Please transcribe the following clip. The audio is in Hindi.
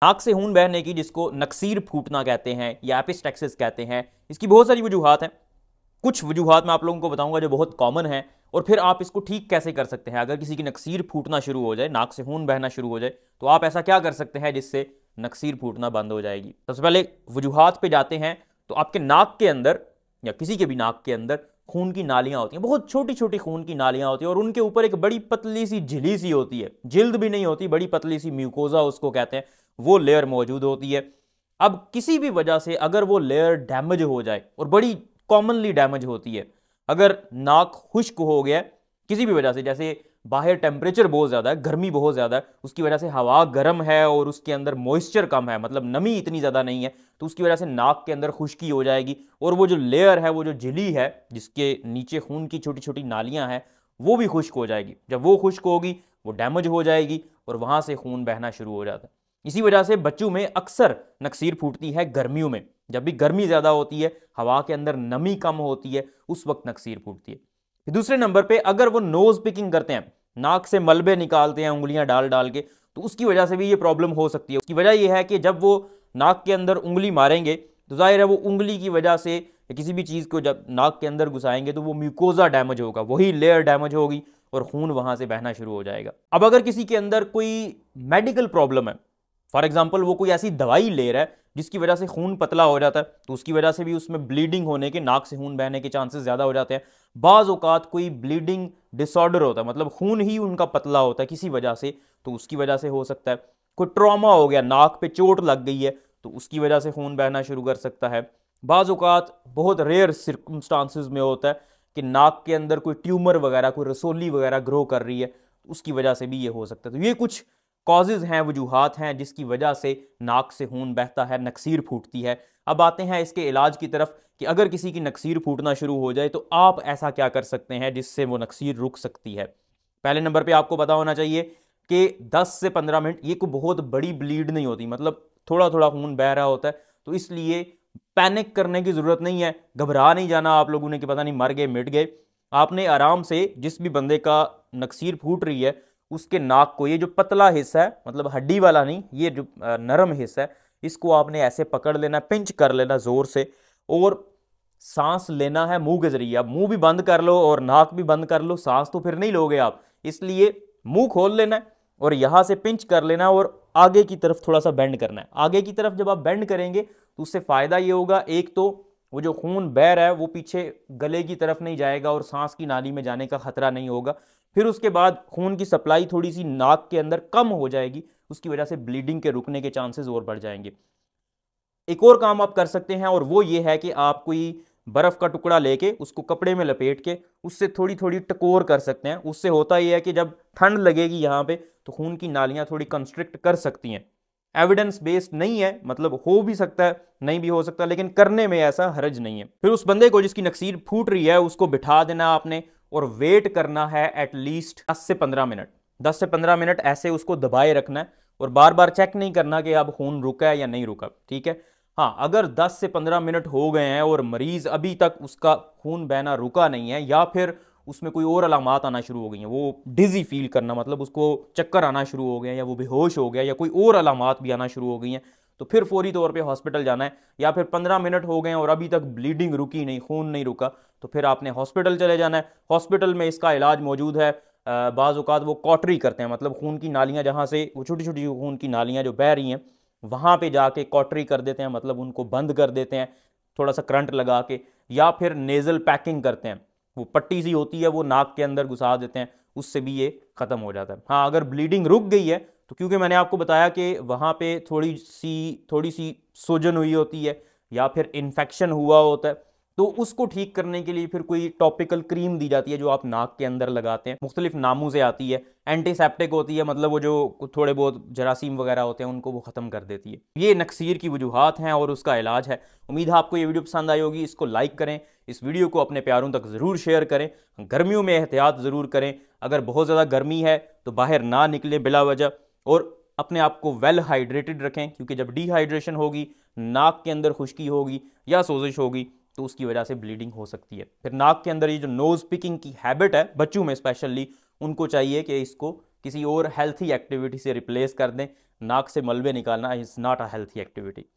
नाक से खून बहने की, जिसको नक्सीर फूटना कहते हैं या एपिस्टेक्सिस कहते हैं, इसकी बहुत सारी वजूहात हैं। कुछ वजूहात मैं आप लोगों को बताऊंगा जो बहुत कॉमन है, और फिर आप इसको ठीक कैसे कर सकते हैं। अगर किसी की नक्सीर फूटना शुरू हो जाए, नाक से खून बहना शुरू हो जाए, तो आप ऐसा क्या कर सकते हैं जिससे नक्सीर फूटना बंद हो जाएगी। सबसे पहले वजूहात पे जाते हैं। तो आपके नाक के अंदर या किसी के भी नाक के अंदर खून की नालियां होती हैं, बहुत छोटी छोटी खून की नालियां होती हैं, और उनके ऊपर एक बड़ी पतली सी झिल्ली सी होती है, जिल्द भी नहीं होती, बड़ी पतली सी म्यूकोजा उसको कहते हैं, वो लेयर मौजूद होती है। अब किसी भी वजह से अगर वो लेयर डैमेज हो जाए, और बड़ी कॉमनली डैमेज होती है, अगर नाक खुश्क हो गया किसी भी वजह से, जैसे बाहर टेम्परेचर बहुत ज़्यादा है, गर्मी बहुत ज़्यादा है, उसकी वजह से हवा गर्म है और उसके अंदर मॉइस्चर कम है, मतलब नमी इतनी ज़्यादा नहीं है, तो उसकी वजह से नाक के अंदर खुश्की हो जाएगी, और वो जो लेयर है, वो जो झिल्ली है जिसके नीचे खून की छोटी छोटी नालियां हैं, वो भी खुश्क हो जाएगी। जब वो खुश्क होगी, वो डैमेज हो जाएगी, और वहां से खून बहना शुरू हो जाता है। इसी वजह से बच्चों में अक्सर नक्सीर फूटती है गर्मियों में। जब भी गर्मी ज़्यादा होती है, हवा के अंदर नमी कम होती है, उस वक्त नक्सीर फूटती है। दूसरे नंबर पे अगर वो नोज पिकिंग करते हैं, नाक से मलबे निकालते हैं उंगलियां डाल डाल के, तो उसकी वजह से भी ये प्रॉब्लम हो सकती है। उसकी वजह यह है कि जब वो नाक के अंदर उंगली मारेंगे, तो जाहिर है वो उंगली की वजह से किसी भी चीज़ को जब नाक के अंदर घुसाएंगे, तो वो म्यूकोजा डैमेज होगा, वही लेयर डैमेज होगी, और खून वहां से बहना शुरू हो जाएगा। अब अगर किसी के अंदर कोई मेडिकल प्रॉब्लम है, फॉर एग्जाम्पल वो कोई ऐसी दवाई ले रहा है जिसकी वजह से खून पतला हो जाता है, तो उसकी वजह से भी उसमें ब्लीडिंग होने के, नाक से खून बहने के चांसेस ज़्यादा हो जाते हैं। बाज़ औक़ात कोई ब्लीडिंग डिसऑर्डर होता है, मतलब खून ही उनका पतला होता है किसी वजह से, तो उसकी वजह से हो सकता है। कोई ट्रॉमा हो गया, नाक पे चोट लग गई है, तो उसकी वजह से खून बहना शुरू कर सकता है। बाज़ औक़ात बहुत रेयर सर्कमस्टांसिस में होता है कि नाक के अंदर कोई ट्यूमर वगैरह, कोई रसोली वगैरह ग्रो कर रही है, उसकी वजह से भी ये हो सकता है। तो ये कुछ कॉजेज़ हैं, वजूहात हैं जिसकी वजह से नाक से खून बहता है, नक्सीर फूटती है। अब आते हैं इसके इलाज की तरफ कि अगर किसी की नक्सीर फूटना शुरू हो जाए, तो आप ऐसा क्या कर सकते हैं जिससे वो नक्सीर रुक सकती है। पहले नंबर पे आपको पता होना चाहिए कि 10 से 15 मिनट, ये कोई बहुत बड़ी ब्लीड नहीं होती, मतलब थोड़ा थोड़ा खून बह रहा होता है, तो इसलिए पैनिक करने की ज़रूरत नहीं है, घबरा नहीं जाना आप लोगों ने कि पता नहीं मर गए मिट गए। आपने आराम से, जिस भी बंदे का नक्सीर फूट रही है, उसके नाक को, ये जो पतला हिस्सा है, मतलब हड्डी वाला नहीं, ये जो नरम हिस्सा है, इसको आपने ऐसे पकड़ लेना, पिंच कर लेना जोर से, और सांस लेना है मुंह के जरिए। आप मुंह भी बंद कर लो और नाक भी बंद कर लो, सांस तो फिर नहीं लोगे आप, इसलिए मुंह खोल लेना है और यहां से पिंच कर लेना है, और आगे की तरफ थोड़ा सा बेंड करना है। आगे की तरफ जब आप बेंड करेंगे, तो उससे फायदा ये होगा, एक तो वो जो खून बह रहा है वो पीछे गले की तरफ नहीं जाएगा और सांस की नाली में जाने का खतरा नहीं होगा। फिर उसके बाद खून की सप्लाई थोड़ी सी नाक के अंदर कम हो जाएगी, उसकी वजह से ब्लीडिंग के रुकने के चांसेस और बढ़ जाएंगे। एक और काम आप कर सकते हैं, और वो ये है कि आप कोई बर्फ का टुकड़ा लेके उसको कपड़े में लपेट के उससे थोड़ी थोड़ी टकोर कर सकते हैं। उससे होता यह है कि जब ठंड लगेगी यहाँ पे, तो खून की नालियां थोड़ी कंस्ट्रिक्ट कर सकती हैं। एविडेंस बेस्ड नहीं है, मतलब हो भी सकता है, नहीं भी हो सकता, लेकिन करने में ऐसा हर्ज नहीं है। फिर उस बंदे को जिसकी नक्सीर फूट रही है, उसको बिठा देना आपने, और वेट करना है एटलीस्ट 10 से 15 मिनट। 10 से 15 मिनट ऐसे उसको दबाए रखना है, और बार बार चेक नहीं करना कि अब खून रुका है या नहीं रुका, ठीक है। हाँ, अगर 10 से 15 मिनट हो गए हैं और मरीज अभी तक उसका खून बहना रुका नहीं है, या फिर उसमें कोई और अलामात आना शुरू हो गई हैं, वो डिजी फील करना, मतलब उसको चक्कर आना शुरू हो गए हैं, या वो बेहोश हो गया, या कोई और अलामात भी आना शुरू हो गई हैं, तो फिर फौरी तौर पे हॉस्पिटल जाना है। या फिर 15 मिनट हो गए हैं और अभी तक ब्लीडिंग रुकी नहीं, खून नहीं रुका, तो फिर आपने हॉस्पिटल चले जाना है। हॉस्पिटल में इसका इलाज मौजूद है। बाज़ औक़ात वो कॉटरी करते हैं, मतलब खून की नालियाँ जहाँ से, वो छोटी छोटी खून की नालियाँ जो बह रही हैं, वहाँ पे जाके कॉटरी कर देते हैं, मतलब उनको बंद कर देते हैं थोड़ा सा करंट लगा के, या फिर नेज़ल पैकिंग करते हैं, वो पट्टी सी होती है वो नाक के अंदर घुसा देते हैं, उससे भी ये ख़त्म हो जाता है। हाँ, अगर ब्लीडिंग रुक गई है, तो क्योंकि मैंने आपको बताया कि वहाँ पे थोड़ी सी सूजन हुई होती है, या फिर इन्फेक्शन हुआ होता है, तो उसको ठीक करने के लिए फिर कोई टॉपिकल क्रीम दी जाती है जो आप नाक के अंदर लगाते हैं, मुख्तलिफ नामों से आती है। एंटीसेप्टिक होती है, मतलब वो जो थोड़े बहुत जरासीम वगैरह होते हैं उनको वो ख़त्म कर देती है। ये नक्सीर की वजूहात हैं और उसका इलाज है। उम्मीद है आपको ये वीडियो पसंद आई होगी। इसको लाइक करें, इस वीडियो को अपने प्यारों तक ज़रूर शेयर करें। गर्मियों में एहतियात ज़रूर करें, अगर बहुत ज़्यादा गर्मी है तो बाहर ना निकलें बिला वजह, और अपने आप को वेल हाइड्रेटेड रखें, क्योंकि जब डिहाइड्रेशन होगी, नाक के अंदर खुश्की होगी या सोजिश होगी, तो उसकी वजह से ब्लीडिंग हो सकती है। फिर नाक के अंदर ये जो नोज़ पिकिंग की हैबिट है बच्चों में स्पेशली, उनको चाहिए कि इसको किसी और हेल्थी एक्टिविटी से रिप्लेस कर दें। नाक से मलबे निकालना is not a healthy activity.